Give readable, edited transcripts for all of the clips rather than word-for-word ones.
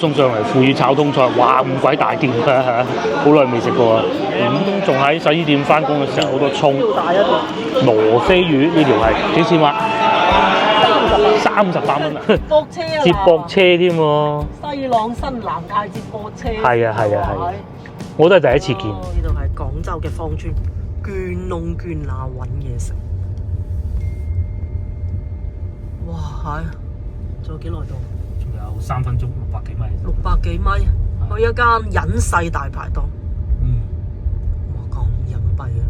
送上嚟腐乳炒通菜，哇咁鬼大碟啊！好耐未食過啊！仲喺洗衣店翻工嘅時候，好多葱、羅非魚呢條係幾錢話？38蚊啊！駁車啊！接駁車添喎。西朗新南界接駁車。係啊係啊係啊！我都係第一次見。呢度係廣州嘅芳村，捐窿捐罅揾嘢食。哇係！仲有幾耐到？仲有3分鐘，600幾米。 600幾米，去一間隱世大排檔。哇咁隱蔽啊！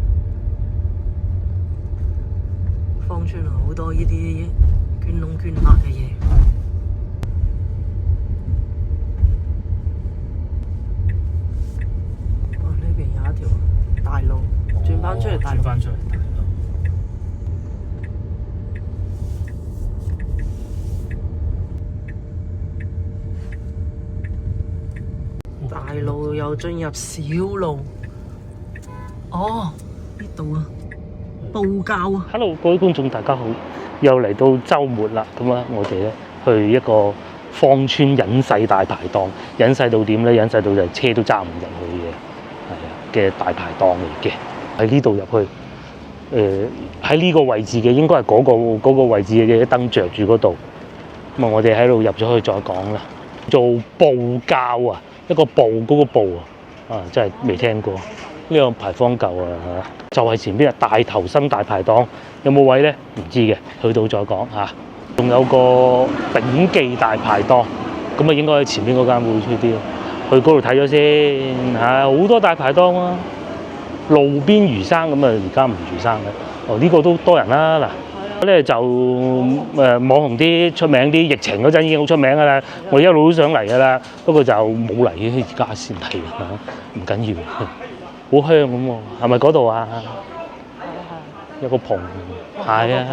芳村啊，好多呢啲捐窿捐罅嘅嘢。哇！呢邊有一條大路，轉翻出嚟大路。轉翻出嚟大路。大路又進入小路。哦，呢度啊，報教啊。Hello， 各位觀眾大家好，又嚟到週末啦。咁啊，我哋咧去一個芳村隱世大排檔，隱世到點咧？隱世到就係車都揸唔入去嘅，係啊嘅大排檔嚟嘅。喺呢度入去，喺呢個位置嘅應該係嗰個位置嘅燈着住嗰度。咁啊，我哋喺度入咗去再講啦。做報教啊！一個報嗰個報啊，真係未聽過呢個牌坊舊啊嚇，就係前邊啊大頭生大排檔，有冇位咧？唔知嘅，去到再講嚇。仲有個炳記大排檔，咁啊應該喺前邊嗰間會出啲，去嗰度睇咗先嚇。好多大排檔啊，路邊魚生咁啊，而家唔魚生嘅。哦，呢個都多人啦嗱。咧就網紅啲出名啲，疫情嗰陣已經好出名㗎啦。我一路都想嚟㗎啦，不過就冇嚟，而家先嚟嚇，唔緊要，好香咁喎。係咪嗰度啊？有個棚，係啊，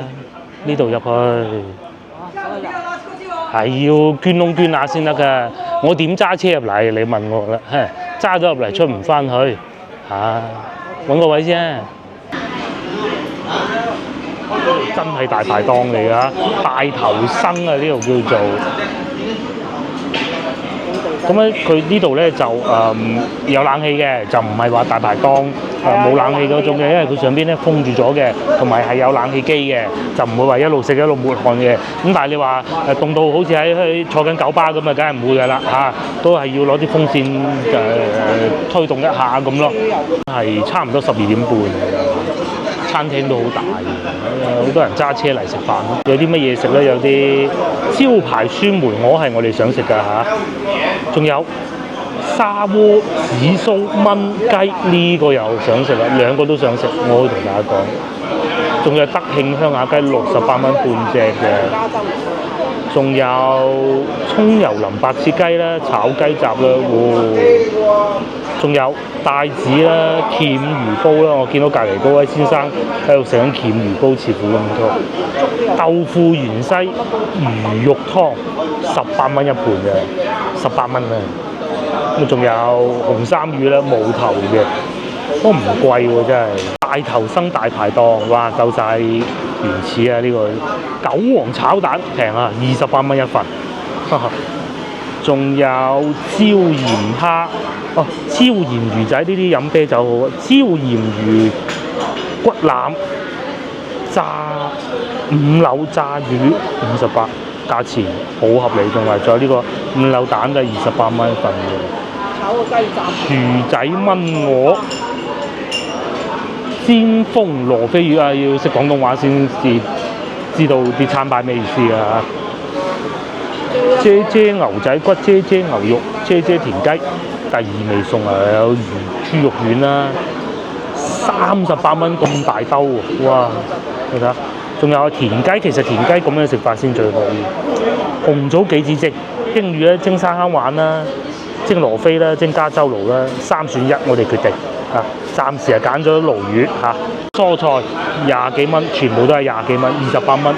呢度入去係要捐窿捐罅先得㗎。我點揸車入嚟？你問我啦，揸咗入嚟出唔翻去嚇，揾個位先。真係大排檔嚟㗎，大頭生啊！呢度叫做咁咧，佢呢度咧就有冷氣嘅，就唔係話大排檔冇冷氣嗰種嘅，因為佢上邊咧封住咗嘅，同埋係有冷氣機嘅，就唔會話一路食一路抹汗嘅。咁但係你話凍到好似喺坐緊九巴咁啊，梗係唔會㗎啦嚇，都係要攞啲風扇推動一下咁咯。係差唔多12點半。餐廳都好大嘅，好多人揸車嚟食飯咯。有啲乜嘢食咧？有啲招牌酸梅鵝係我哋想食㗎嚇，仲有沙鍋紫蘇炆雞呢個又想食啦，兩個都想食，我可以同大家講。仲有德慶鄉下雞68蚊半隻嘅，仲有葱油淋白切雞啦、炒雞雜啦，仲有帶子啦、鉗魚煲啦，我見到隔離嗰位先生喺度食緊鉗魚煲，似乎咁多。豆腐芫茜魚肉湯18蚊一盤嘅，18蚊啊！咁仲有紅衫魚啦，冇頭嘅，都唔貴喎，真係。大頭生大排檔，哇，夠晒原始啊！呢個韭黃炒蛋平啊，28蚊一份。仲有椒鹽蝦，哦，椒鹽魚仔呢啲飲啤酒好啊！椒鹽魚骨腩炸5柳炸魚58，價錢好合理，仲有呢個5柳蛋都係28蚊一份嘅。炒個雞雜。薯仔炆鵝，煎封羅非魚啊！要識廣東話先至知道啲餐牌咩意思啊！啫啫牛仔骨、啫啫牛肉、啫啫田雞，第二味餸啊有豬肉丸啦，38蚊咁大兜喎，哇！你睇下，仲有田雞，其實田雞咁樣食法先最好。紅棗杞子蒸，蒸魚咧蒸沙坑丸啦，蒸羅非啦，蒸加州鱸啦，3選1，我哋決定啊！暫時係揀咗鱸魚嚇，蔬菜20幾蚊，全部都係20幾蚊，28蚊。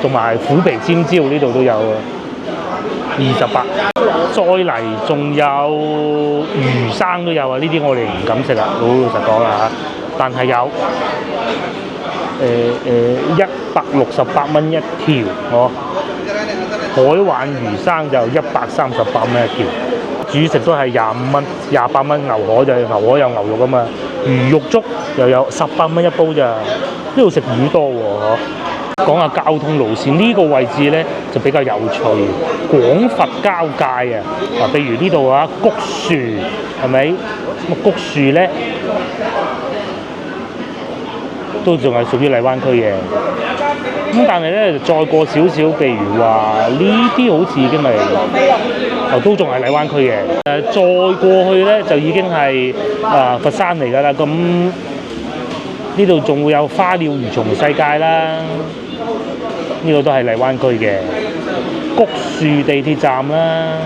同埋虎皮尖椒呢度都有啊，28。再嚟仲有魚生都有啊，呢啲我哋唔敢食啦，好老實講啦嚇。但係有168蚊一條，海鯇魚生就138蚊一條，煮食都係25蚊、28蚊。牛河就牛河有牛肉啊嘛，魚肉粥又有18蚊一煲咋。呢度食魚多喎，講下交通路線，呢個位置咧就比較有趣，廣佛交界啊！嗱，譬如呢度啊，菊樹係咪？咁菊樹咧都仲係屬於荔灣區嘅。咁但係咧，再過少少，譬如話呢啲好似已經係都仲係荔灣區嘅。再過去咧就已經係佛山嚟㗎啦。咁呢度仲會有花鳥魚蟲世界啦，呢個都係荔灣區嘅。菊樹地鐵站啦，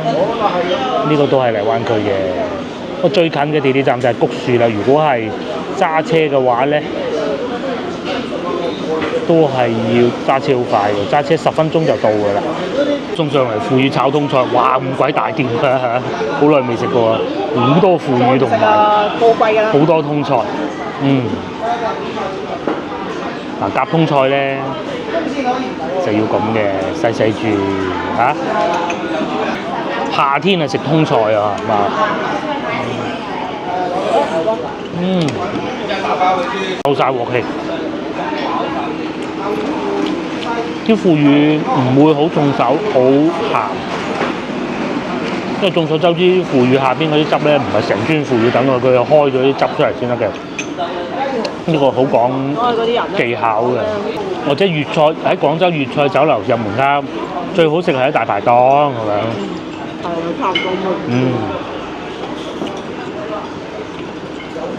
呢個都係荔灣區嘅。我最近嘅地鐵站就係菊樹啦。如果係揸車嘅話咧，都係要揸車好快嘅，揸車10分鐘就到㗎啦。送上嚟腐乳炒通菜，哇咁鬼大件啊！好耐未食過啊，好多腐乳同埋好多通菜。嗱，夾通菜咧就要咁嘅，細細住嚇。夏天啊食通菜啊，係嘛？夠晒鑊氣。啲腐乳唔會好重手，好鹹。因為眾所周知，腐乳下邊嗰啲汁咧，唔係成磚腐乳等佢開咗啲汁出嚟先得嘅。呢個好講技巧嘅。或者粵菜喺廣州粵菜酒樓入門啱，最好食係喺大排檔，係咪？係，差唔多。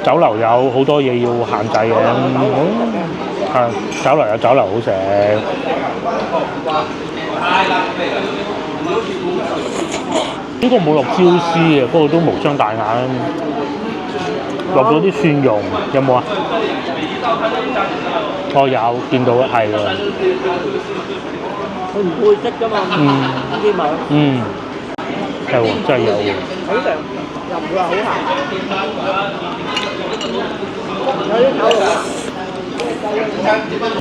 酒樓有好多嘢要限制嘅。酒樓有酒樓好食。呢個冇落椒絲嘅，不過都無傷大雅。落咗啲蒜蓉，有冇啊？哦，有見到係喎。佢唔配色㗎嘛？呢啲咪？係喎，真係有喎。好食，又唔會話好鹹。有啲炒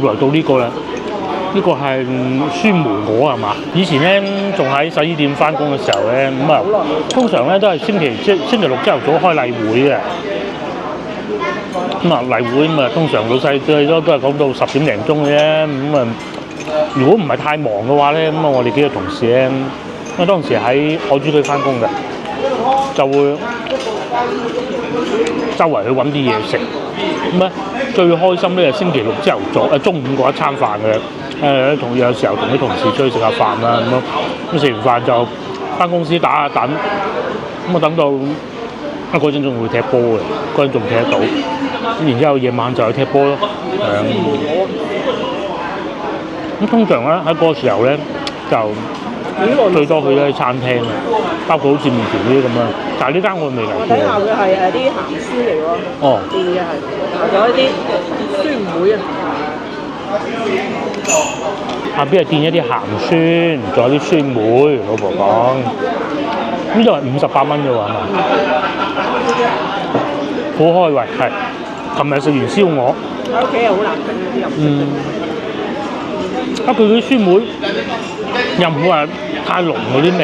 來到呢個啦，呢個係酸梅鵝係嘛？以前咧仲喺洗衣店翻工嘅時候咧，咁啊通常咧都係星期六朝頭早開例會嘅。咁啊例會咁啊，通常老細都係講到10點零鐘嘅啫。咁啊，如果唔係太忙嘅話咧，咁啊我哋幾個同事咧，因為當時喺海珠區翻工嘅，就會周圍去揾啲嘢食。咁咧最開心咧係星期六朝頭早中午嗰一餐飯嘅。有時候同啲同事出去食下飯啦，咁食完飯就翻公司打下等，咁啊等到嗰陣仲會踢波嘅，嗰陣仲踢得到，咁然之後夜晚就去踢波咯。咁通常咧喺嗰個時候咧就最多去咗啲餐廳，包括好似麵條呢啲咁樣，但係呢間我未嚟過。睇下佢係啲鹹酥嚟喎。哦。啲嘅係，仲有一啲酸梅啊。下邊係墊一啲鹹酸，仲有啲酸梅。老婆講，呢度係58蚊啫喎，係嘛？好開胃，係。琴日食完燒鵝。喺屋企又好難整嗰啲又。佢嗰啲酸梅又唔會話太濃嗰啲味，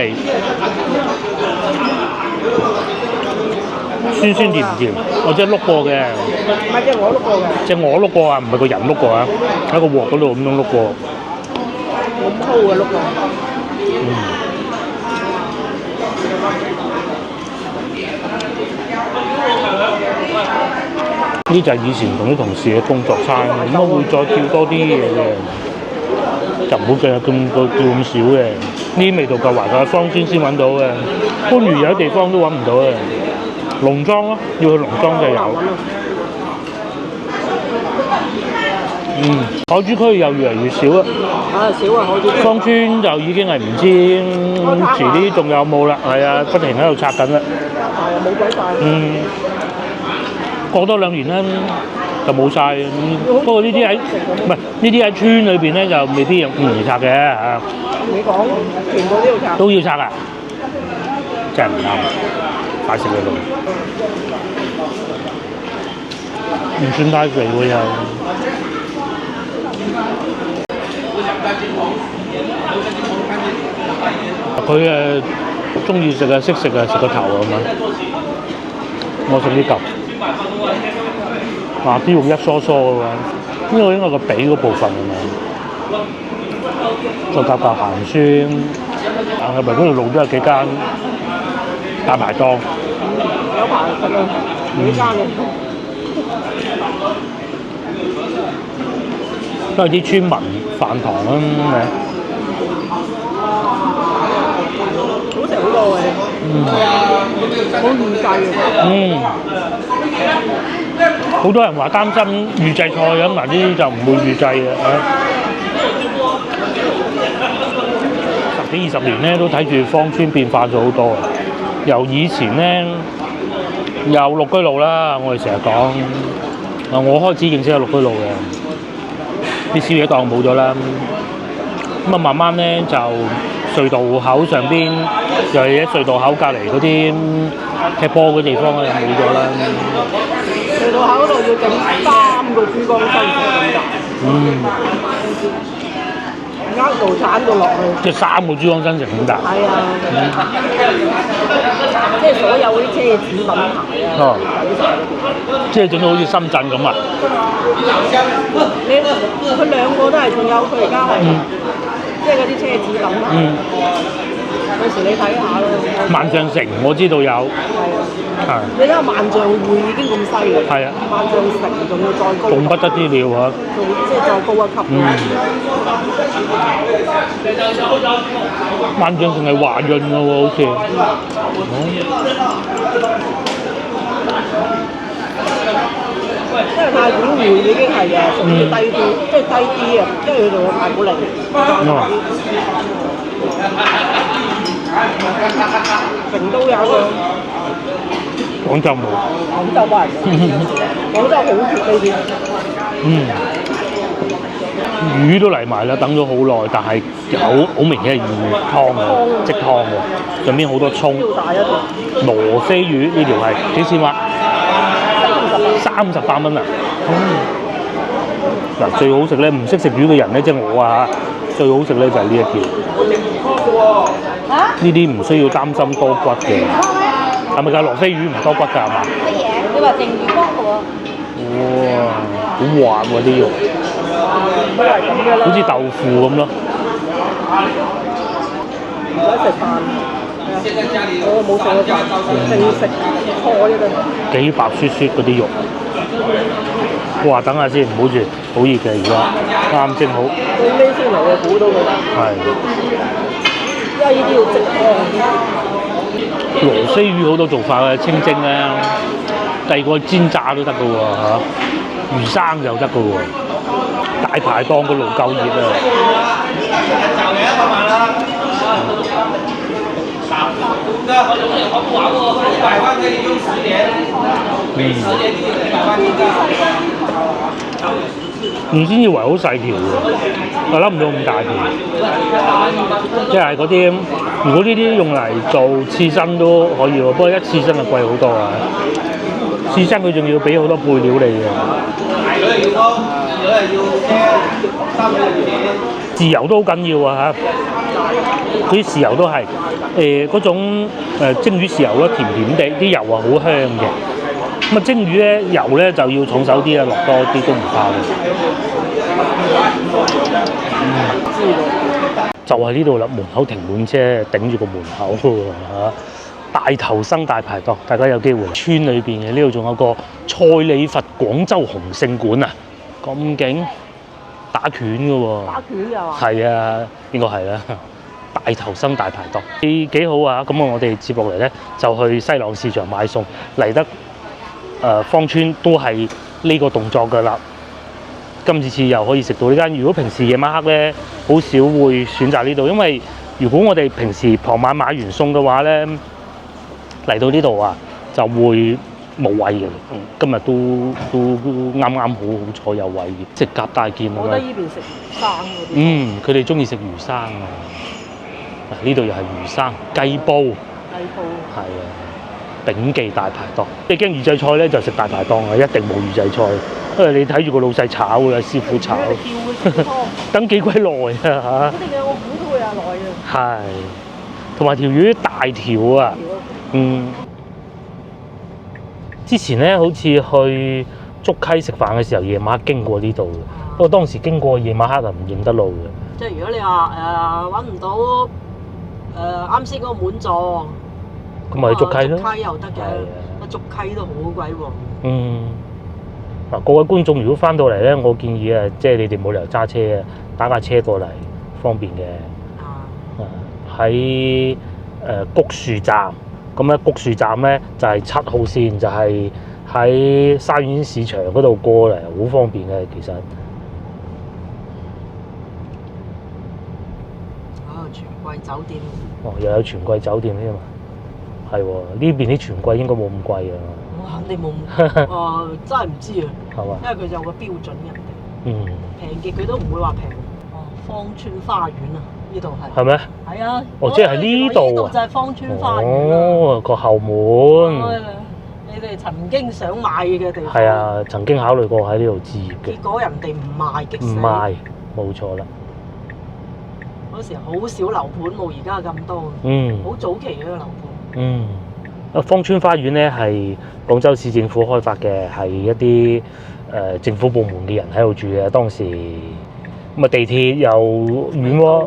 酸酸甜甜。我真係碌過嘅。唔係隻鵝碌過嘅。隻鵝碌過啊，唔係個人碌過啊，喺個鑊嗰度咁樣碌過。咁粗嘅碌過。呢就係以前同啲同事嘅工作餐，咁我會再叫多啲嘢嘅。就唔好叫咁少嘅，呢啲味道夠華嘅，芳村先揾到嘅，番禺有啲地方都揾唔到嘅。農莊咯，要去農莊就有。海珠區又越嚟越少啦。少啊，海珠區。芳村就已經係唔知遲啲仲有冇啦，係啊，不停喺度拆緊啦。係啊，冇鬼晒。過多2年啦。就冇晒。不過呢啲喺村裏邊咧就未必咁容易拆嘅嚇。你講全部都要拆？都要拆啊！真係唔啱，快食佢路，唔算太肥喎又。佢中意食啊，識食啊，食個頭咁樣。我食呢嚿，啲肉一疏疏嘅喎，呢個應該個髀嗰部分係咪？再夾鹹酸，行入嚟嗰條路都有幾間大排檔。有排食啊，幾間嘅。都係啲村民飯堂啦，好食好多嘅，好預計嘅。好多人話擔心預製菜咁，嗱呢啲就唔會預製嘅。10幾20年咧，都睇住芳村變化咗好多。由以前咧有綠居路啦，我哋成日講。我開始認識有綠居路嘅，啲宵夜檔冇咗啦。咁啊，慢慢咧就隧道口上邊，又係喺隧道口隔離嗰啲踢波嘅地方咧，冇咗啦。隧道口嗰度要整3個珠江新城咁大。啱道鏟到落去。即係3個珠江新城咁大。係啊。即係所有啲奢侈品牌啊。哦。即係整到好似深圳咁啊！佢兩個都係，仲有佢而家係，即係嗰啲奢侈品牌。到時你睇下咯。萬象城我知道有。係啊。你睇下萬象匯已經咁犀利。係啊。萬象城仲要再高。仲不得之了啊！即係再高一級。萬象城係華潤嘅喎，好似。因為太古匯已經係屬於低啲，即係低啲啊，因為佢仲有太古靈。成都有個。廣州冇。廣州冇人。廣州好熱呢啲。魚都嚟埋啦，等咗好耐，但係好明顯係魚湯嘅，即湯嘅，上邊好多葱。羅非魚呢條係幾錢話？38蚊啊！嗱，最好食咧，唔識食魚嘅人咧，即係我啊，最好食咧就係呢一條。呢啲唔需要擔心多骨嘅，係咪㗎？羅非魚唔多骨㗎係嘛？乜嘢？你話淨魚骨嘅喎？哇，好滑喎啲肉，好似豆腐咁咯。唔使食飯，我冇食過飯，淨食菜啫嘛。幾白雪雪嗰啲肉，哇！等下先，唔好住，好熱嘅而家，啱正好。最尾先嚟嘅，估到佢。係。因為呢啲要即羅非魚好多做法嘅，清蒸咧，第二個煎炸都得嘅喎嚇，魚生又得嘅喎。大排檔個爐夠熱啊！原先以為好細條喎，我諗唔到咁大條。即係嗰啲，如果呢啲用嚟做刺身都可以喎，不過一刺身就貴好多啊！刺身佢仲要俾好多配料你嘅。豉油都好緊要啊嚇！佢啲豉油都係嗰種蒸魚豉油咯，甜甜地，啲油啊好香嘅。咁啊蒸魚咧油咧就要重手啲啦，落多啲都唔怕嘅。就係呢度啦，門口停滿車，頂住個門口嚇。大頭生大排檔，大家有機會村裏邊嘅呢度仲有個蔡李佛廣州洪聖館啊，咁勁！打拳嘅喎，打拳又啊？係啊，應該係啦。大頭生大排檔幾好啊！咁我哋接落嚟咧就去西朗市場買餸，嚟得芳村都係呢個動作㗎啦。今次又可以食到呢間。如果平時夜晚黑咧，好少會選擇呢度，因為如果我哋平時傍晚買完餸嘅話咧，嚟到呢度啊就會冇位嘅。今日都啱啱好彩有位嘅，即係夾大件啊！我覺得呢邊食魚生嗰啲。佢哋中意食魚生啊！嗱，呢度又係魚生雞煲。雞煲。係啊，炳記大排檔。你驚預製菜咧，就食大排檔啊！一定冇預製菜，因為你睇住個老細炒㗎，師傅炒。等幾鬼耐啊嚇！我哋嘅我估都會有耐啊。係。同埋條魚大條啊，之前咧好似去竹溪食飯嘅時候，夜晚黑經過呢度嘅，不過當時經過夜晚黑就唔認得路嘅。即係如果你話揾唔到啱先嗰個滿座，咁咪去竹溪咯。竹溪又得嘅，竹溪都好鬼喎。嗱，各位觀眾如果翻到嚟咧，我建議啊，即係你哋冇理由揸車啊，打架車過嚟方便嘅。喺菊樹站，咁咧菊樹站咧就係7號線，就係喺沙苑市場嗰度過嚟，好方便嘅其實。全季酒店。又有全季酒店添啊！係喎，呢邊啲全季應該冇咁貴啊。我肯定冇，真係唔知啊。係嘛？因為佢有個標準嘅。平極佢都唔會話平。芳村花園啊，呢度係。係咩？係啊。即係呢度。呢度就係芳村花園個後門。你哋曾經想買嘅地方。係啊，曾經考慮過喺呢度置業嘅。結果人哋唔賣，激死。唔賣，冇錯啦。嗰時好少樓盤，冇而家咁多。好早期嘅樓盤。芳村花園咧係廣州市政府開發嘅，係一啲政府部門嘅人喺度住嘅。當時咁啊，地鐵又遠喎，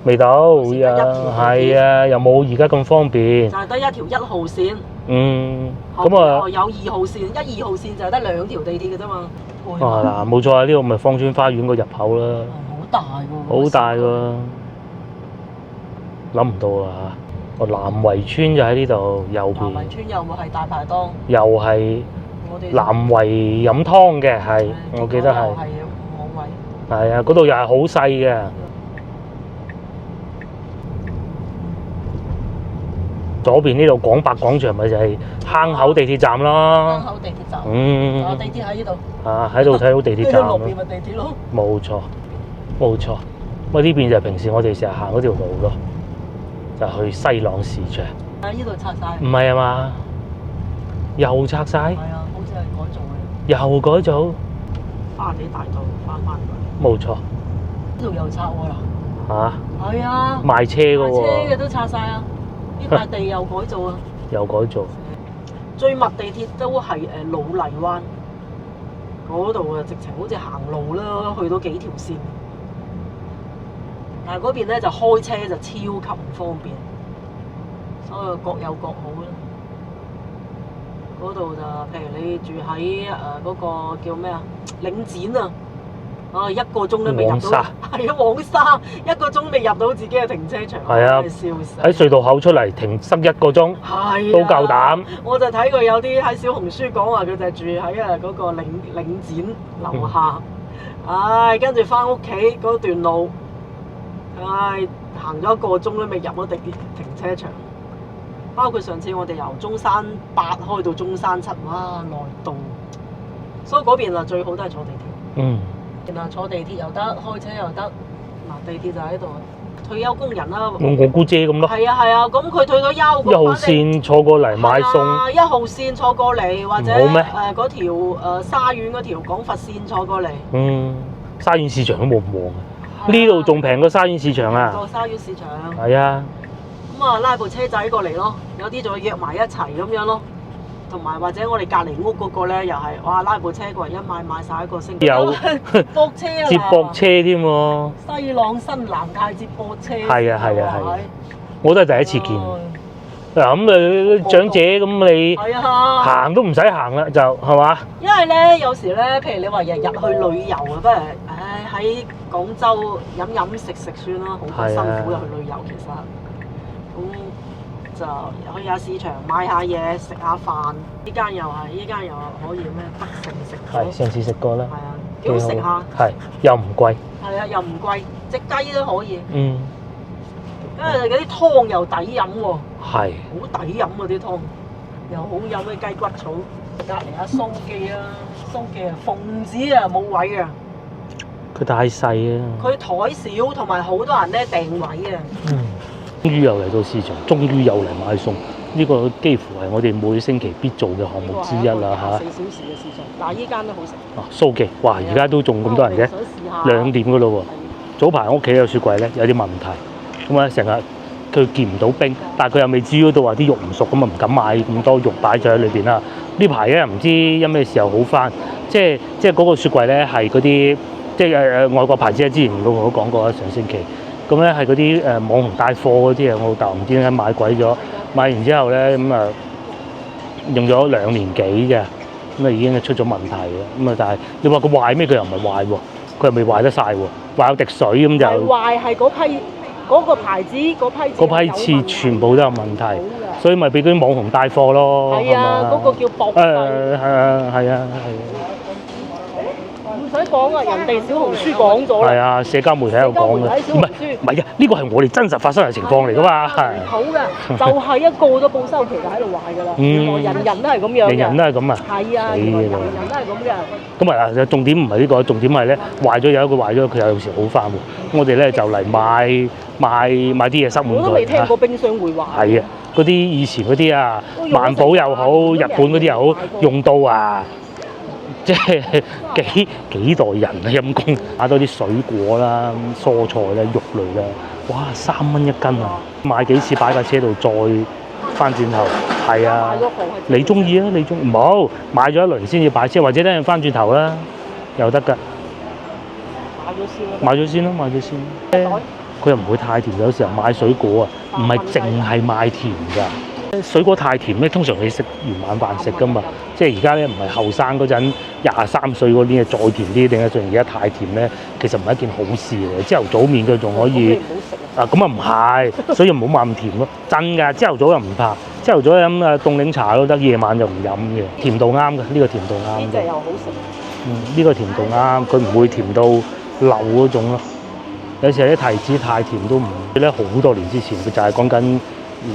未到，係啊，又冇而家咁方便。就係得一條1號線。咁啊，有2號線，1、2號線就係得2條地鐵嘅啫嘛。嗱，冇錯啊，呢個咪芳村花園個入口啦。好大喎！好大喎！諗唔到啊！南圍村就喺呢度右邊。南圍村又會係大排檔。又係南圍飲湯嘅，係我記得係。係冇位。係啊，嗰度又係好細嘅。左邊呢度廣百廣場咪就係坑口地鐵站咯。坑口地鐵站。地鐵喺呢度。喺度睇到地鐵站咯。落邊咪地鐵咯。冇錯，冇錯。呢邊就係平時我哋成日行嗰條路咯。就去西朗市場。呢度拆晒。唔係啊嘛，又拆晒。係啊，好似係改造嘅。又改造。花地大道翻過嚟。冇錯。呢度又拆喎啦。係啊。賣車嘅喎。賣車嘅都拆晒啊！呢塊地又改造啊。又改造。最密地鐵都係老泥灣嗰度啊，直情好似行路啦，去到幾條線。但係嗰邊咧就開車就超級唔方便，所以各有各好啦。嗰度就譬如你住喺嗰個叫咩啊領展啊，1個鐘都未入到。係啊，黃沙1個鐘未入到自己嘅停車場。係啊，笑死！喺隧道口出嚟停塞1個鐘，都夠膽。我就睇佢有啲喺小紅書講話，佢就住喺嗰個領展樓下。跟住翻屋企嗰段路。行咗1個鐘都未入到地鐵停車場，包括上次我哋由中山8開到中山7，哇，內道，所以嗰邊啊最好都係坐地鐵。然後坐地鐵又得，開車又得。嗱，地鐵就喺度，退休工人啦。我姑姐咁咯。係啊，咁佢退咗休。1號線坐過嚟買餸。1號線坐過嚟，或者嗰條沙苑嗰條廣佛線坐過嚟。沙苑市場都冇咁旺。呢度仲平過沙苑市場啊！個沙苑市場。係啊。咁拉部車仔過嚟咯，有啲就約埋一齊咁樣咯。同埋或者我哋隔離屋嗰個咧，又係哇拉部車過嚟買晒一個星期。有接駁車啊！接駁車添喎。西朗新南泰接駁車。係啊！我都係第一次見。嗱咁長者咁你行都唔使行啦，就係嘛？因為咧有時咧，譬如你話日日去旅遊啊，不如喺廣州飲食算啦，好辛苦去旅遊其實。咁就去下市場買下嘢食下飯，呢間又可以咩德勝食咗。係上次食過啦。係啊，幾好食下。係又唔貴。係啊，又唔貴，隻雞都可以。因為嗰啲湯又抵飲喎。係。好抵飲嗰啲湯，又好飲嘅雞骨草。隔離阿蘇記啊，蘇記啊，奉旨啊冇位啊。佢太細啊！佢台少，同埋好多人咧訂位啊。終於又嚟到市場，終於又嚟買餸，呢個幾乎係我哋每星期必做嘅項目之一啦嚇。4小時嘅市場，嗱依間都好食。蘇記，哇！而家都仲咁多人嘅，2點㗎咯喎。早排我屋企有雪櫃咧，有啲問題，咁啊成日佢見唔到冰，但係佢又未至於到話啲肉唔熟，咁啊唔敢買咁多肉擺咗喺裏邊啦。呢排咧唔知因咩時候好翻，即係嗰個雪櫃咧係嗰啲即係外國牌子啊，之前我都講過啦，上星期咁咧係嗰啲網紅帶貨嗰啲啊，我老豆唔知點解買鬼咗，買完之後咧咁啊用咗2年幾啫，咁啊已經出咗問題嘅，咁啊但係你話佢壞咩？佢又唔係壞喎，佢又未壞得晒喎，壞有滴水咁就。壞係嗰批嗰個牌子嗰批次全部都有問題，所以咪俾嗰啲網紅帶貨咯。係啊，嗰個叫博費。係啊。唔使講啊，人哋小紅書講咗啦。係啊，社交媒體有講嘅。唔係啊，呢個係我哋真實發生嘅情況嚟㗎嘛。好嘅，就係一過咗報收期就喺度壞㗎啦。原來人人都係咁樣嘅。人人都係咁啊。係啊，原來人人都係咁嘅。咁啊，重點唔係呢個，重點係咧壞咗有一個壞咗，佢有時好翻喎。我哋咧就嚟買啲嘢塞滿佢。我都未聽過冰箱會壞。係啊，嗰啲以前嗰啲啊，萬寶又好，日本嗰啲又好，用到啊。即係幾代人啊，陰公買多啲水果啦、蔬菜啦、肉類啦，哇3蚊1斤啊！買幾次擺架車度再翻轉頭，係啊，你中意啊？你中唔好買咗一輪先至擺車，或者咧翻轉頭啦，又得㗎。買咗先咯。佢又唔會太甜，有時候買水果啊，唔係淨係買甜㗎。水果太甜咧，通常你食完晚飯食㗎嘛。即係而家咧唔係後生嗰陣23歲嗰啲再甜啲，定係仲而家太甜咧，其實唔係一件好事嚟。朝頭早面佢仲可以咁啊唔係，所以唔好買咁甜咯。真㗎，朝頭早又唔怕，朝頭早飲凍檸茶都得，夜晚就唔飲嘅。甜度啱嘅，呢個甜度啱。呢隻又好食。呢個甜度啱，佢唔會甜到漏嗰種咯。有時啲提子太甜都唔咧，好多年之前佢就係講緊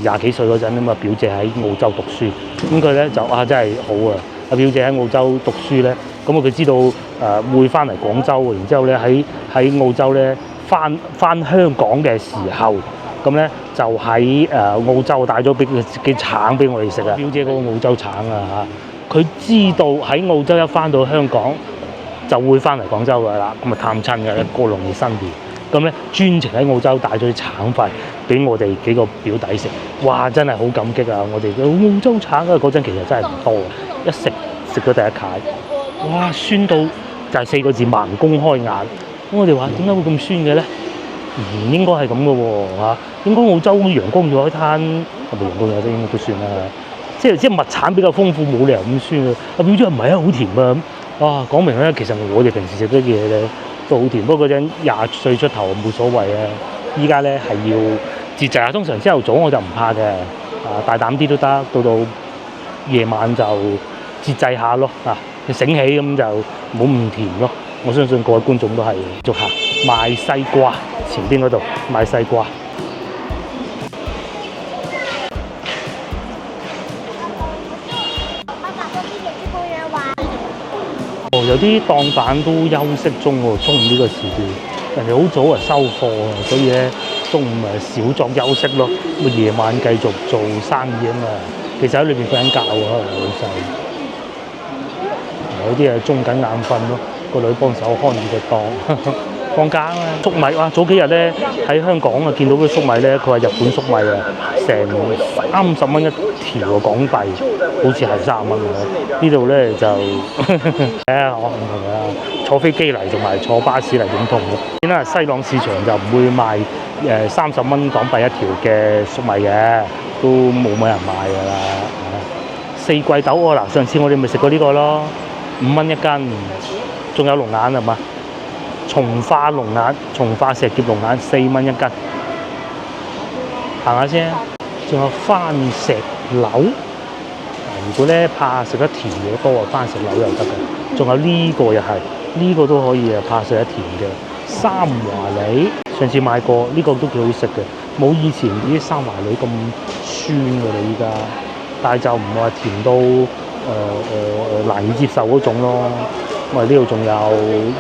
20幾歲嗰陣啊嘛，表姐喺澳洲讀書，咁佢咧就真係好啊！阿表姐喺澳洲讀書咧，咁佢知道會翻嚟廣州，然之後咧喺澳洲咧翻香港嘅時候，咁咧就喺澳洲帶咗俾嘅橙俾我哋食啊！表姐嗰個澳洲橙啊嚇，佢知道喺澳洲一翻到香港就會翻嚟廣州㗎啦，咁啊探親㗎，過農曆新年。咁咧專程喺澳洲帶咗啲橙塊俾我哋幾個表弟食，哇！真係好感激啊！我哋澳洲橙啊，嗰陣其實真係唔多，一食咗第一塊，哇！酸到就係4個字盲公開眼。我哋話點解會咁酸嘅咧？唔應該係咁嘅喎嚇，應該澳洲陽光與海灘係咪陽光與海灘應該都算啦，即係物產比較豐富，冇理由咁酸嘅。阿表姐唔係啊，好甜啊咁，哇！講明咧，其實我哋平時食啲嘢咧都好甜，不過嗰陣20歲出頭冇所謂啊。依家咧係要節制下，通常朝頭早我就唔怕嘅，大膽啲都得，到夜晚就節制下咯，醒起咁就冇咁甜咯。我相信各位觀眾都係做下賣西瓜，前邊嗰度賣西瓜。有啲檔販都休息中喎，中午呢個時段，人哋好早收貨啊，所以咧中午少作休息咯，咁夜晚繼續做生意啊嘛。其實喺裏邊瞓緊覺喎，可能老細，有啲中緊眼瞓咯，個女幫手看住個檔。放假啊嘛，粟米哇！早幾日咧喺香港見到啲粟米咧，佢話日本粟米成30蚊一條港幣，好似係30蚊啊！呢度咧就我唔同啊，坐飛機嚟同埋坐巴士嚟點同嘅。點解西朗市場就唔會賣30蚊港幣一條嘅粟米嘅，都冇乜人買㗎啦。四季豆上次我哋咪食過呢個咯，5蚊一斤，仲有龍眼係嘛？從化龍眼、從化石劫龍眼4蚊一斤，行下先。仲有番石榴，如果咧怕食得甜嘅多，番石榴又得嘅。仲有呢個又係，呢個都可以怕食得甜嘅三華梨。上次買過，呢個都幾好食嘅，冇以前啲三華梨咁酸㗎啦依家，但係就唔係話甜到難以接受嗰種咯。咁啊，呢度仲有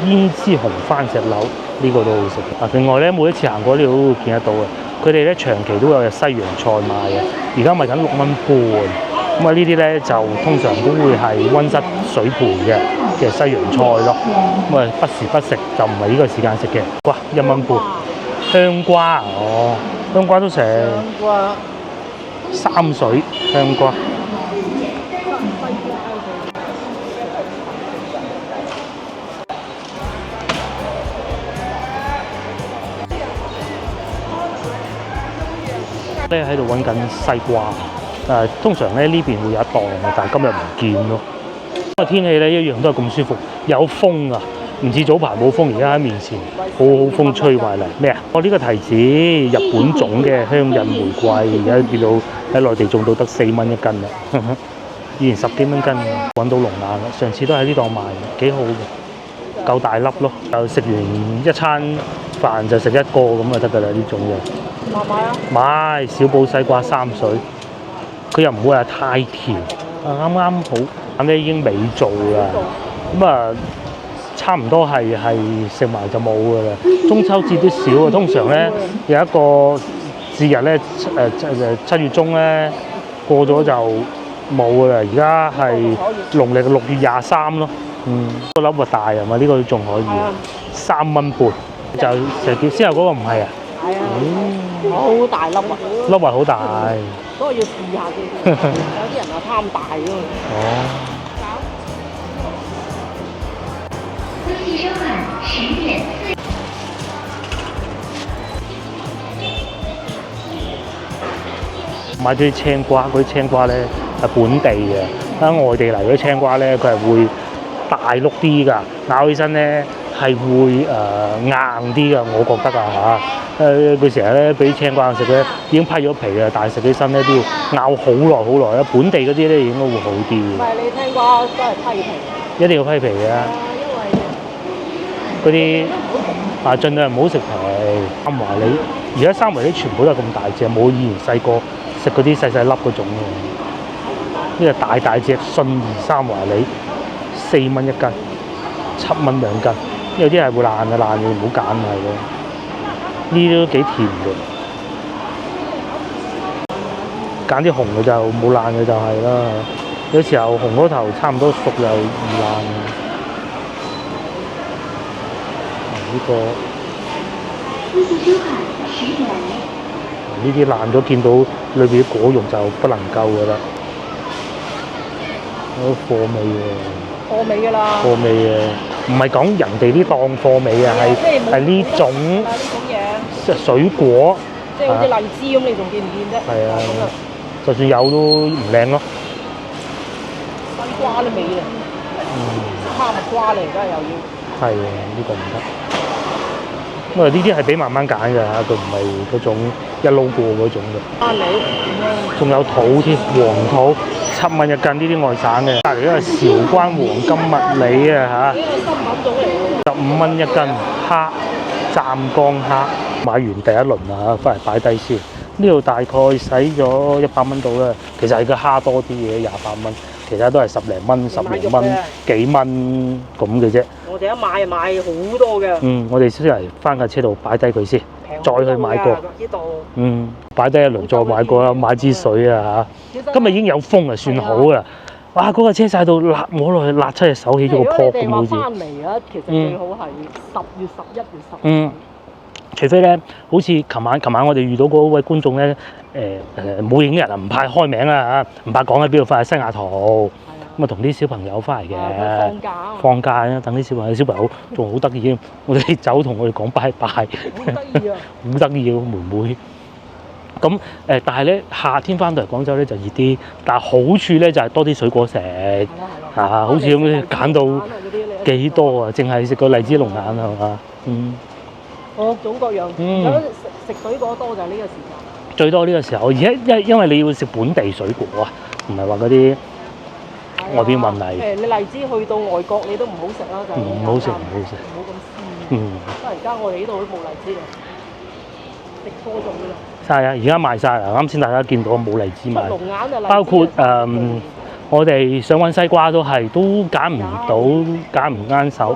胭脂紅番石榴，呢個都好食嘅。另外咧，每一次行過呢度都會見得到嘅。佢哋咧長期都有西洋菜賣嘅，而家賣緊6蚊半。咁啊，呢啲咧就通常都會係溫室水培嘅西洋菜咯。咁啊，不時不食就唔係呢個時間食嘅。哇，1蚊半香瓜，香瓜都成香瓜3水香瓜。咧喺度揾緊西瓜，通常咧呢邊會有一檔嘅，但係今日唔見咯。因為天氣咧一樣都係咁舒服，有風啊，唔似早排冇風，而家喺面前好好風吹埋嚟。咩啊？我呢個提子日本種嘅香印玫瑰，而家見到喺內地種到得4蚊一斤啦，以前10幾蚊斤，揾到龍眼啦。上次都喺呢檔賣，幾好嘅，夠大粒咯。就食完一餐飯就食一個咁就得㗎啦，呢種嘢。買啊！買小寶西瓜3水，佢又唔會話太甜，啱啱好。咁咧已經尾做啦，咁差唔多係食埋就冇㗎啦。中秋節都少啊，通常咧有一個節日咧7月中咧過咗就冇㗎啦。而家係農曆6月23咯，個粒核大啊嘛，呢個仲可以3蚊半，就成條先後嗰個唔係啊。係啊，好大粒啊！粒核好大，所以要試下先。有啲人話貪大㗎嘛。哦。買咗啲青瓜，嗰啲青瓜咧係本地嘅，喺外地嚟嗰啲青瓜咧，佢係會大碌啲㗎，咬起身咧係會硬啲㗎，我覺得啊嚇。佢成日咧俾啲青瓜食咧，已經批咗皮啦，但係食起身咧都要咬好耐好耐啦。本地嗰啲咧應該會好啲。唔係你青瓜都係批皮。一定要批皮嘅。嗰啲盡量唔好食皮。三華李而家三華李全部都係咁大隻，冇以前細個食嗰啲細細粒嗰種嘅。呢個大大隻信義三華李4蚊一斤，7蚊2斤。有啲係會爛嘅，爛嘅唔好揀係咯。呢啲都幾甜嘅，揀啲紅嘅就冇爛嘅就係啦。有時候紅嗰頭差唔多熟又唔爛。呢個呢啲爛咗，見到裏邊啲果肉就不能夠㗎啦。嗰貨尾喎，貨尾㗎啦，貨尾嘅，唔係講人哋啲當貨尾啊，係呢種水果，即係好似荔枝咁，你仲見唔見啫？係啊，就算有都唔靚咯。西瓜都未啊，哈密瓜嚟，而家又要。係啊，呢個唔得。因為呢啲係俾慢慢揀㗎嚇，佢唔係嗰種一撈過嗰種嘅。番梨，仲有桃添，黃桃7蚊一斤，呢啲外省嘅。隔離呢個韶關黃金蜜梨啊嚇，呢個新品種嚟嘅，15蚊一斤，蝦湛江蝦。買完第一輪啊，翻嚟擺低先。呢度大概使咗100蚊到啦，其實係個蝦多啲嘅，28蚊。其他都係10零蚊、10零蚊、幾蚊咁嘅啫。我哋一買就買好多嘅。我哋先嚟翻架車度擺低佢先，再去買過。呢度。擺低一輪再買過啦，買支水啊嚇。今日已經有風啊，算好啦。哇！嗰架車曬到辣，摸落去辣出隻手起咗個泡咁好似。翻嚟啊，其實最好係10月、11月、10月。除非咧，好似琴晚我哋遇到嗰位觀眾咧，冇影人啊，唔怕開名啦嚇，唔怕講喺邊度翻去西雅圖，咁啊同啲小朋友翻嚟嘅，放假啊，等啲小朋友仲好得意，我哋走同我哋講拜拜，好得意啊，好得意啊妹妹。咁但係咧夏天翻到嚟廣州咧就熱啲，但係好處咧就係多啲水果食，好似咁揀到幾多啊，淨係食個荔枝龍眼係嘛，各種各樣，食水果多就係呢個時間。最多呢個時候，而家因為你要食本地水果啊，唔係話嗰啲外邊運嚟。你荔枝去到外國你都唔好食啦，就唔好食，唔好食。唔好咁鮮。因為而家我哋呢度都冇荔枝啦，食多咗啦。係啊，而家賣晒啦，啱先大家見到冇荔枝賣。龍眼就荔枝。包括我哋想揾西瓜都係，都揀唔到，揀唔啱手，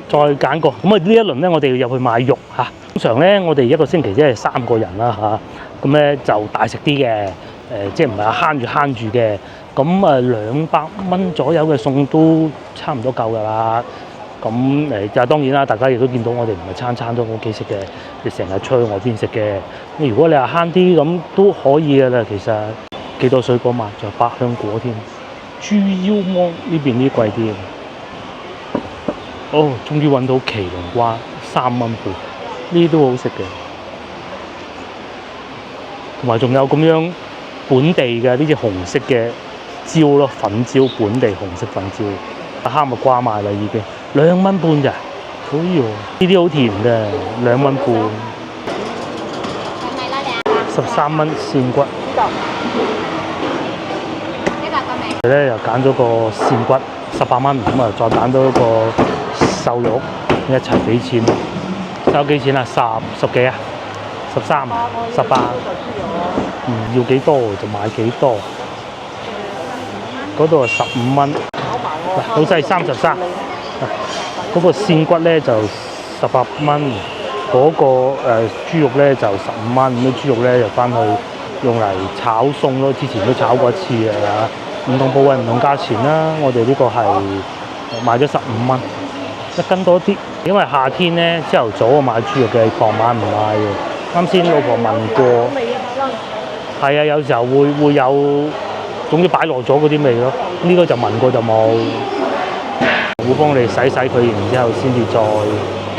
再揀過。咁啊呢一輪咧，我哋要入去買肉嚇。通常咧，我哋一個星期即係3個人啦嚇，咁咧就大食啲嘅，即係唔係話慳住嘅。咁200蚊左右嘅餸都差唔多夠㗎啦。咁就當然啦，大家亦都見到我哋唔係餐餐都喺屋企食嘅，你成日出去外邊食嘅。如果你話慳啲咁都可以嘅啦，其實幾多水果賣，仲有百香果添。豬腰芒呢邊啲貴啲。哦，終於揾到麒麟瓜3蚊半，呢啲都好食嘅。同埋仲有咁樣本地嘅呢隻紅色嘅椒咯，粉椒，本地紅色粉椒。哈密瓜賣啦已經2蚊半咋，好喎！呢啲好甜嘅，2蚊半。13蚊扇骨。佢咧又揀咗個扇骨18蚊，咁啊再揀多一個瘦肉一齊俾錢。收幾錢啊？十幾啊？13、18。要幾多就買幾多。嗰度係15蚊。老細33，嗰個扇骨咧就18蚊，嗰個豬肉咧就15蚊，咁啲豬肉咧就翻去用嚟炒餸咯，之前都炒過一次嘅嚇，唔同部位唔同價錢啦。我哋呢個係賣咗15蚊，1斤多啲，因為夏天咧朝頭早我買豬肉嘅，傍晚唔買嘅。啱先老婆問過，係啊，有時候會有。總之擺落咗嗰啲味咯，呢個就聞過就冇，會幫你洗佢，然之後先至再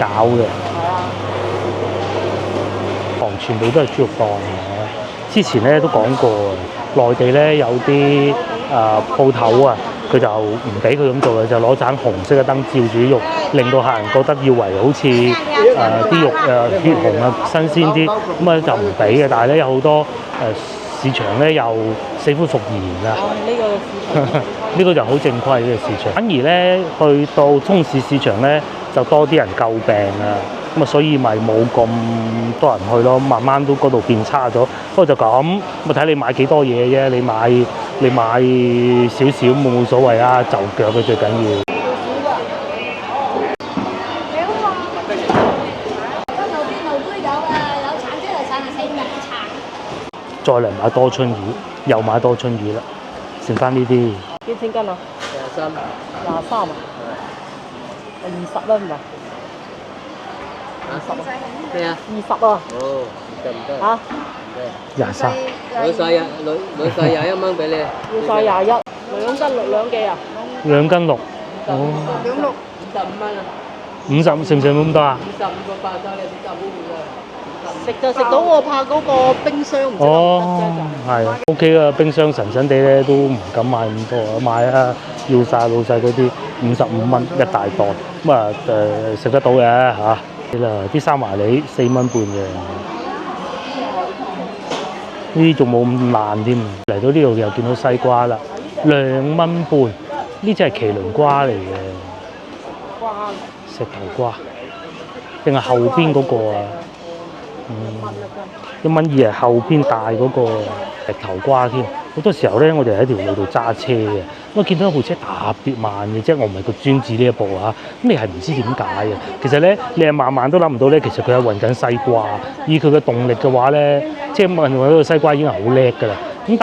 搞嘅。房全部都係豬肉檔嘅。之前咧都講過，內地咧有啲鋪頭啊，佢就唔俾佢咁做嘅，就攞盞紅色嘅燈照住啲肉，令到客人覺得以為好似啲肉血紅啊新鮮啲，咁啊就唔俾嘅。但係咧有好多市場咧又死灰復燃啊！呢個市場呢個就好正規嘅市場。反而咧去到中市市場咧就多啲人詬病啊，咁啊所以咪冇咁多人去咯。慢慢都嗰度變差咗。不過就咁，咪睇你買幾多嘢啫。你買少少冇所謂啊，就腳嘅最緊要。再嚟買多春魚，又買多春魚啦，剩翻呢啲。幾錢斤啊？23。23啊？20啦，唔係？20啊？咩啊？20啊？哦，得唔得？嚇？23。女婿21蚊俾你。女婿21，2斤6兩幾啊？2斤6。哦。兩六55蚊啊50食唔食咁多啊？25個包裝你點就食就食到，我怕嗰個冰箱唔食得啫。係 OK 啊，冰箱神神地咧都唔敢買咁多，買啊要晒老細嗰啲55蚊一大袋，咁啊食得到嘅嚇。啲三華李4蚊半嘅，呢啲仲冇咁爛添。嚟到呢度又見到西瓜啦，2蚊半，呢隻係麒麟瓜嚟嘅，石頭瓜定係後邊嗰個啊？1蚊2係後邊大嗰個石頭瓜添。好多時候咧，我哋喺條路度揸車嘅，咁啊見到一部車特別慢嘅，即係我唔係個專指呢一部嚇，咁你係唔知點解嘅。其實咧，你係慢慢都諗唔到咧，其實佢係運緊西瓜。以佢嘅動力嘅話咧，即係運嗰個西瓜已經係好叻㗎啦。咁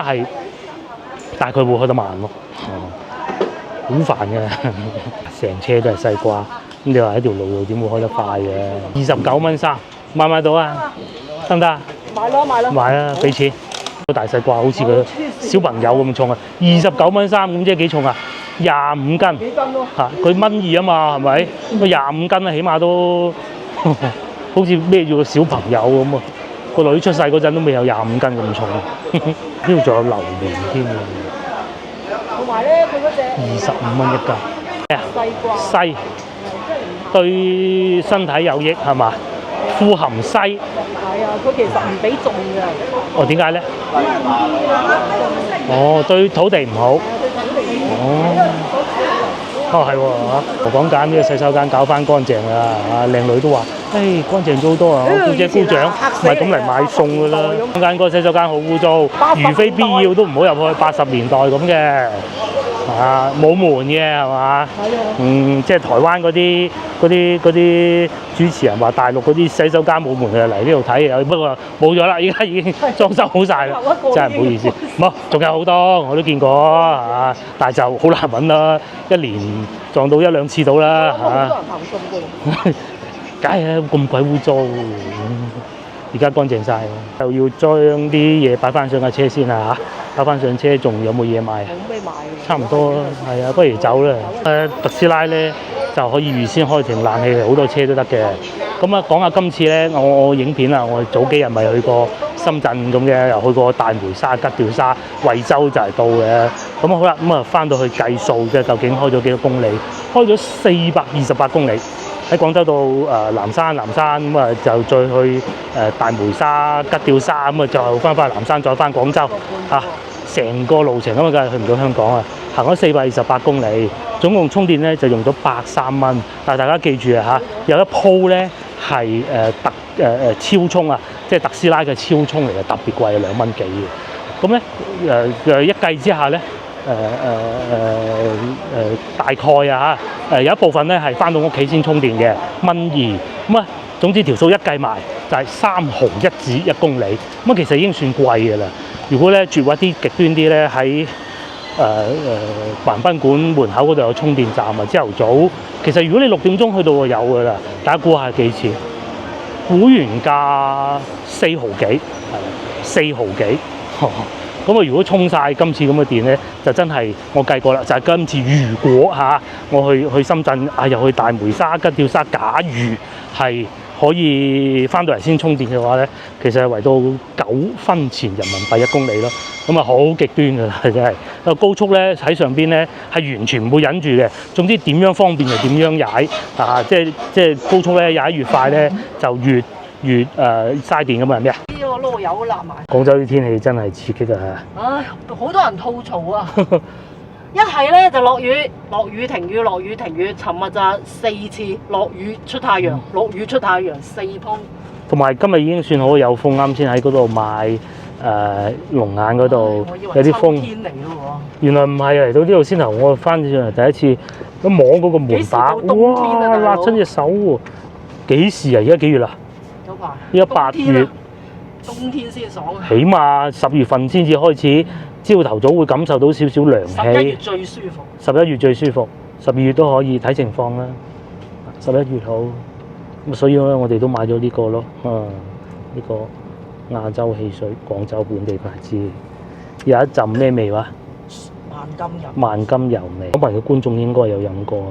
但係佢會開得慢咯，好煩嘅，成車都係西瓜。咁你話喺條路度點會開得快嘅？29蚊3，買唔買到啊？得唔得？買咯，買啊！俾錢。個大西瓜好似個小朋友咁重啊！29蚊3，咁即係幾重啊？25斤。幾斤咯？嚇，佢1.2啊嘛，係咪？咁25斤啊，起碼都好似孭住個小朋友咁啊！個女出世嗰陣都未有25斤咁重。呢度仲有榴蓮添啊！同埋咧，佢嗰隻25蚊1斤。咩啊？西瓜。西。對身體有益係嘛？富含西。係啊，佢其實唔俾種嘅。哦，點解咧？哦，對土地唔好。係喎嚇。我講緊呢個洗手間搞翻乾淨啦，靚女都話：誒乾淨咗好多啊！我姑姐姑丈唔係咁嚟買餸㗎啦。講緊嗰個洗手間好污糟，如非必要都唔好入去，80年代咁嘅。冇門嘅係嘛？係啊，即係台灣嗰啲主持人話大陸嗰啲洗手間冇門嘅嚟呢度睇，不過冇咗啦，依家已經裝修好晒啦，真係唔好意思。冇，仲有好多我都見過但係就好難揾啦，一年撞到1-2次到啦好多人投訴嘅。梗係啦，咁鬼污糟，而家乾淨晒，又要將啲嘢擺翻上架車先啦嚇，擺翻上車仲有冇嘢賣？冇咩賣嘅。差唔多係啊，不如走啦。特斯拉咧就可以預先開停冷氣，好多車都得嘅。咁啊，講下今次咧，我影片啊，我早幾日咪去過深圳咁嘅，又去過大梅沙、吉吊沙、惠州就係到嘅。咁好啦，咁啊翻到去計數嘅，究竟開咗幾多公里？開咗428公里。喺廣州到南山咁啊，就再去大梅沙、吉吊沙咁啊，就翻南山，再翻廣州啊。成個路程咁啊，梗係去唔到香港啊！行咗428公里，總共充電咧就用咗130蚊。但係大家記住啊有一鋪咧係超充啊，即係特斯拉嘅超充嚟嘅，特別貴，2蚊幾嘅。咁咧一計之下咧大概有一部分咧係翻到屋企先充電嘅，1.2咁啊。總之條數一計埋就係3毫1子1公里，咁其實已經算貴嘅啦。如果咧住一啲極端啲咧，喺橫濱館門口嗰度有充電站啊，朝頭早其實如果你6點鐘去到就有㗎啦。大家估下幾錢？會員價4毫幾，係4毫幾。咁啊，如果充晒今次咁嘅電咧，就真係我計過啦，就係今次如果我去深圳又去大梅沙、吉吊沙，假如係可以翻到嚟先充電嘅話咧，其實係為到9分錢人民幣1公里咯。咁啊，好極端㗎啦，真係。高速咧喺上邊咧係完全唔會忍住嘅。總之點樣方便就點樣踩即係高速咧踩越快咧就越嘥電咁啊！咩啊？呢個籮柚都揦埋。廣州啲天氣真係刺激啊！唉，好多人吐槽啊！一係咧就落雨，落雨停雨，落雨停雨。尋日就4次落雨出太陽，落雨出太陽4鋪。同埋今日已經算好有風，啱先喺嗰度買龍眼嗰度有啲風。天嚟咯喎！原來唔係嚟到呢度先頭，我翻上嚟第一次咁摸嗰個門把，哇！辣親隻手喎！幾時啊？而家幾月啦？有排。依家8月。冬天先爽啊！起碼10月份先至開始，朝頭早會感受到少少涼氣。11月最舒服。11月最舒服，12月都可以睇情況啦。11月好，咁所以咧我哋都買咗呢個咯，呢個亞洲汽水，廣州本地牌子，有一陣咩味話？萬金油味。咁埋嘅觀眾應該有飲過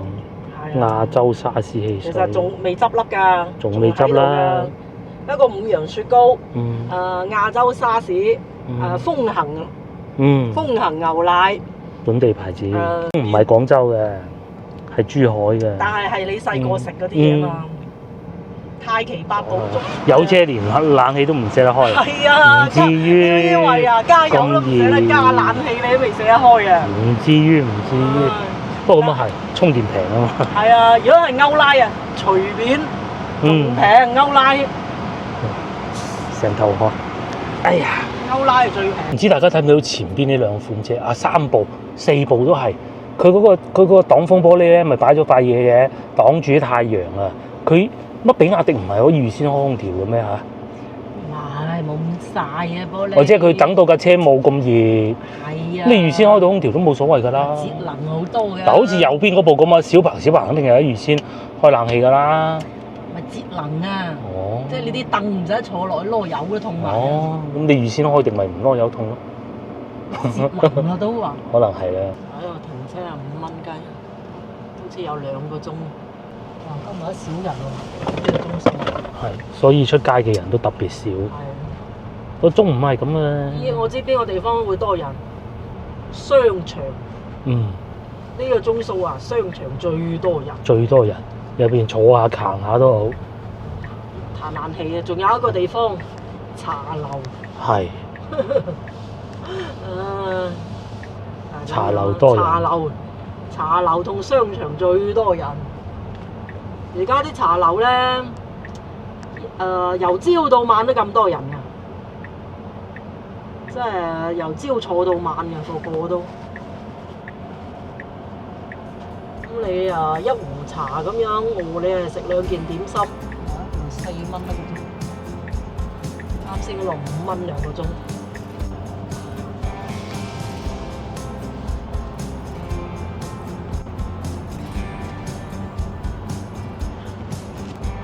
亞洲沙士汽水。其實仲未執笠㗎。仲未執啦。一個5羊雪糕，亞洲沙士，風行，風行牛奶，本地牌子，唔係廣州嘅，係珠海嘅。但係你細個食嗰啲嘢嘛，太奇八寶粥，有車連冷氣都唔捨得開，係啊，唔至於因為加油都唔捨得加冷氣，你都未捨得開啊，唔至於。不過咁啊係，充電平啊嘛。係啊，如果係歐拉啊，隨便仲平歐拉。成頭汗，哎呀！歐拉係最平。唔知大家睇唔睇到前邊呢兩款車3部、4部都係，佢嗰個擋風玻璃咧，咪擺咗塊嘢嘅，擋住啲太陽啊！佢乜比亞迪唔係可以預先開空調嘅咩嚇？唔係，冇咁曬啊玻璃。或者佢等到架車冇咁熱，係啊，你預先開到空調都冇所謂㗎啦。節能好多嘅。嗱，好似右邊嗰部咁啊，小鵬肯定係預先開冷氣㗎啦。咪節能啊！即係你啲凳唔使坐落去籮柚都痛埋。咁你預先開定咪唔籮柚痛咯？節能啊都話。可能係啦。喺度停車啊5蚊雞，好似有2個鐘。哇！今日都少人喎，1個鐘數。係，所以出街嘅人都特別少。係啊。個中午係咁啊。我知邊個地方會多人？商場。呢個鐘數啊，商場最多人。最多人。入邊坐下行下都好，彈冷氣啊！仲有一個地方茶樓，係，茶樓多人，茶樓同商場最多人。而家啲茶樓咧，由朝到晚都咁多人啊！即係由朝坐到晚嘅，個個都。你一壺茶咁樣，你係食2件點心，4蚊一個鐘。啱先嗰度5蚊2個鐘。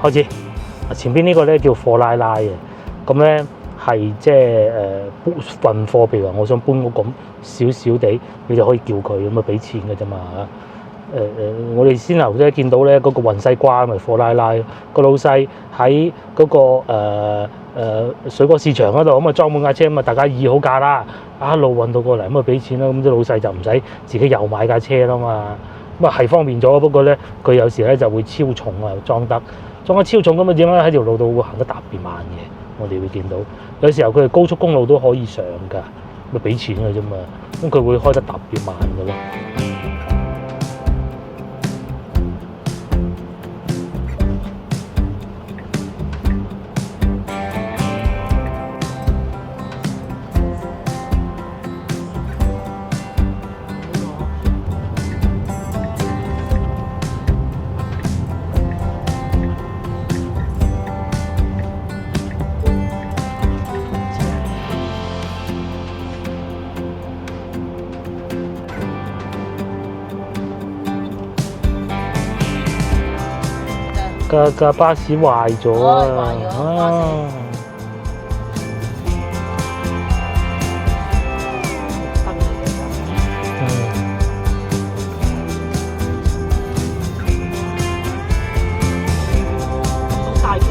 開始，前邊呢個咧叫貨拉拉嘅，咁咧係即係運貨，譬如話我想搬屋咁少少地，你就可以叫佢咁啊俾錢嘅啫嘛。我哋先頭咧見到咧嗰個運西瓜咪貨拉拉，個老細喺嗰個水果市場嗰度咁啊裝滿架車咁啊，大家議好價啦，一路運到過嚟咁啊俾錢啦，咁啲老細就唔使自己又買架車啦嘛。咁啊係方便咗，不過咧佢有時咧就會超重啊，裝得超重咁啊，點解喺條路度會行得特別慢嘅？我哋會見到有時候佢哋高速公路都可以上㗎，咪俾錢嘅啫嘛。咁佢會開得特別慢嘅咯。架巴士壞咗啊！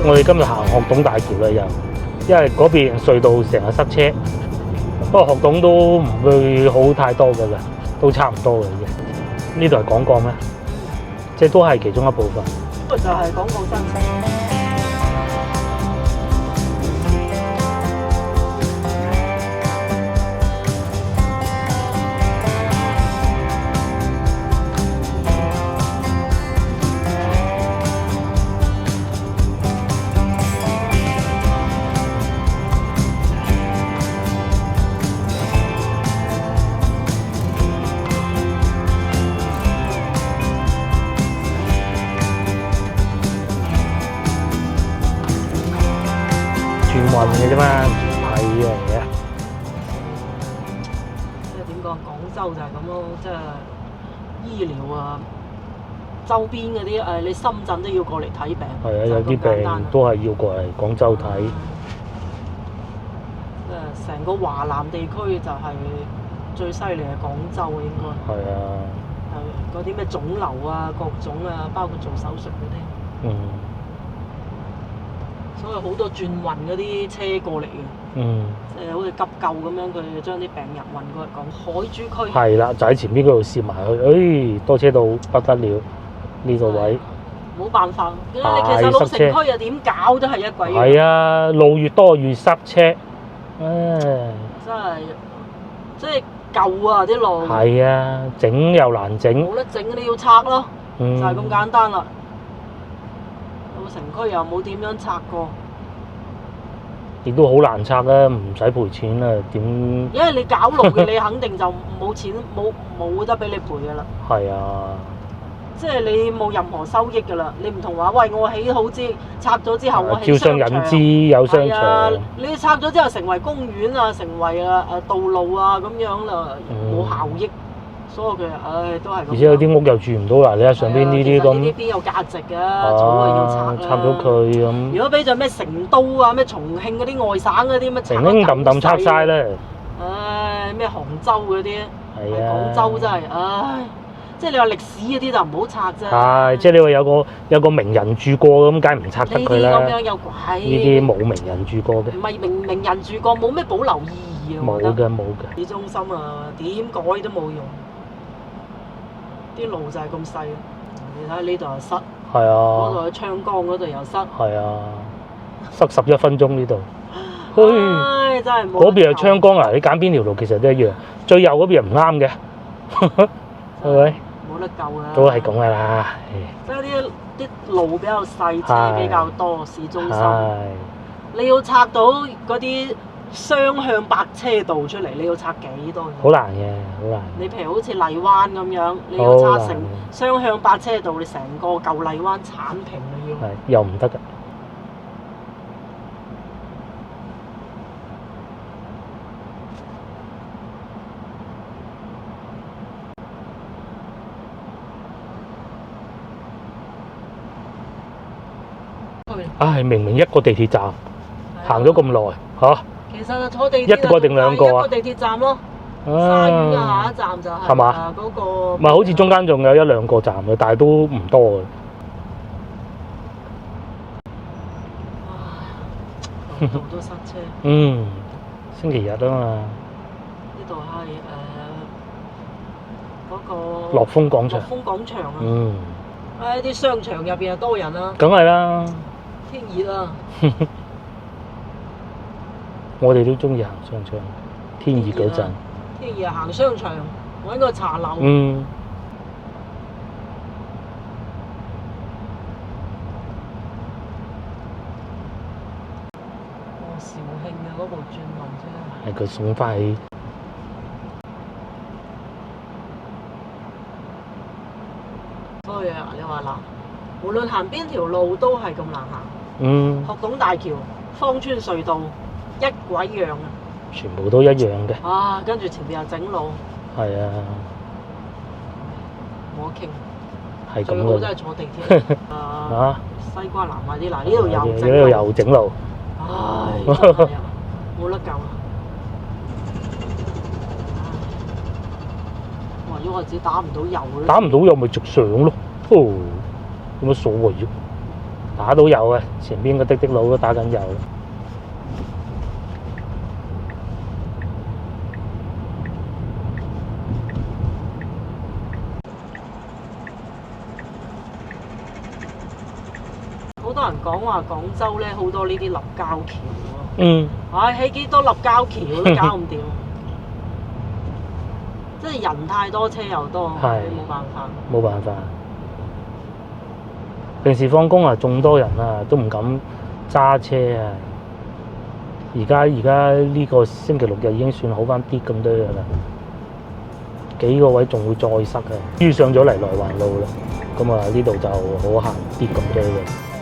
我哋今日行學董大橋啦，又因為嗰邊隧道成日塞車，不過學董都唔會好太多㗎啦，都差唔多嘅啫。呢度係廣角咩？即係都係其中一部分。不過就係廣告新城。運嘅啫嘛，唔係呢樣嘢。即係點講？廣州就係咁咯，即係醫療啊，周邊嗰啲你深圳都要過嚟睇病。係啊，有啲病都係要過嚟廣州睇。成個華南地區就係最犀利係廣州應該。係啊。係嗰啲咩腫瘤啊，各種啊，包括做手術嗰啲。所以好多轉運嗰啲車過嚟嘅，即係好似急救咁樣，佢將啲病人運過嚟講海珠區。係啦，就喺前邊嗰度攝埋去，多車到不得了呢個位。冇辦法，你其實老城區又點搞都係一鬼。係啊，路越多越塞車，真係，即係舊啊啲路。係啊，整又難整。冇得整，你要拆咯，就係咁簡單啦。城區又冇點樣拆過，亦都好難拆啊！唔使賠錢啊，點？因為你搞路嘅，你肯定就冇錢，冇得俾你賠噶啦。係啊，即係你冇任何收益噶啦。你唔同話，喂，我起好拆咗之後，我起商場，招商引資有商場。你拆咗之後成為公園啊，成為道路啊咁樣啦，冇效益。所以佢都係咁。而且有啲屋又住唔到啦，你睇上邊呢啲咁。呢啲邊有價值㗎？早係要拆啦。拆咗佢咁。如果俾就咩成都啊、咩重慶嗰啲外省嗰啲乜拆得咁細。拆晒啦。咩杭州嗰啲，廣州真係，即係你話歷史嗰啲就唔好拆啫。係，即係你話有個名人住過咁，梗係唔拆得佢啦。呢啲咁樣有鬼。呢啲冇名人住過嘅。唔係名人住過，冇咩保留意義啊！冇嘅。市中心啊，點改都冇用。啲路就係咁細，你睇下呢度又塞，嗰度喺昌江嗰度又塞，塞11分鐘呢度。唉，真係冇。嗰邊係昌江啊！你揀邊條路其實都一樣，最右嗰邊唔啱嘅，係咪？冇得救啊！都係咁噶啦。即係啲路比較細，車比較多，市中心。你要拆到嗰啲雙向泊車道出嚟，你要拆幾多？好難嘅，好難。你譬如好似荔灣咁樣，你要拆成雙向泊車道，你成個舊荔灣剷平你要。係又唔得㗎。唉，明明一個地鐵站，行咗咁耐嚇。其實就坐地鐵一個定兩個啊？一個地鐵站咯。沙園嘅下一站就係嘛嗰個。唔係，好似中間仲有一兩個站嘅，但係都唔多嘅。唉，度都塞車。嗯，星期日啊嘛。呢度係嗰個樂豐廣場。樂豐廣場啊。嗯。喺啲商場入邊又多人啦。梗係啦。天熱啊！我哋都中意行商場，天熱嗰陣。天熱行商場，揾個茶樓。嗯。肇慶嘅嗰部轉運車。係佢送翻去。所以啊，你話嗱，無論行邊條路都係咁難行。嗯。學董大橋、芳村隧道一鬼樣啊！全部都一樣嘅。啊，跟住前邊又整路。係啊。冇得傾。係咁最好真係坐地鐵。啊！西關南嗰啲嗱，呢度又整路。呢度又整路。唉，真係啊，冇得救啊！哇！如果我自己打唔到油咧，打唔到油咪直上咯，哦，有乜所謂啫？打到油嘅，前邊個的佬都打緊油。好多人講話廣州咧好多呢啲立交橋喎。嗯。唉，起幾多立交橋都搞唔掂，即係人太多，車又多，冇辦法。冇辦法。平時放工啊，仲多人啊，都唔敢揸車啊。而家呢個星期六日已經算好翻啲咁多嘅啦，幾個位仲會再塞嘅。遇上咗嚟內環路啦，咁啊呢度就好行啲咁多嘅。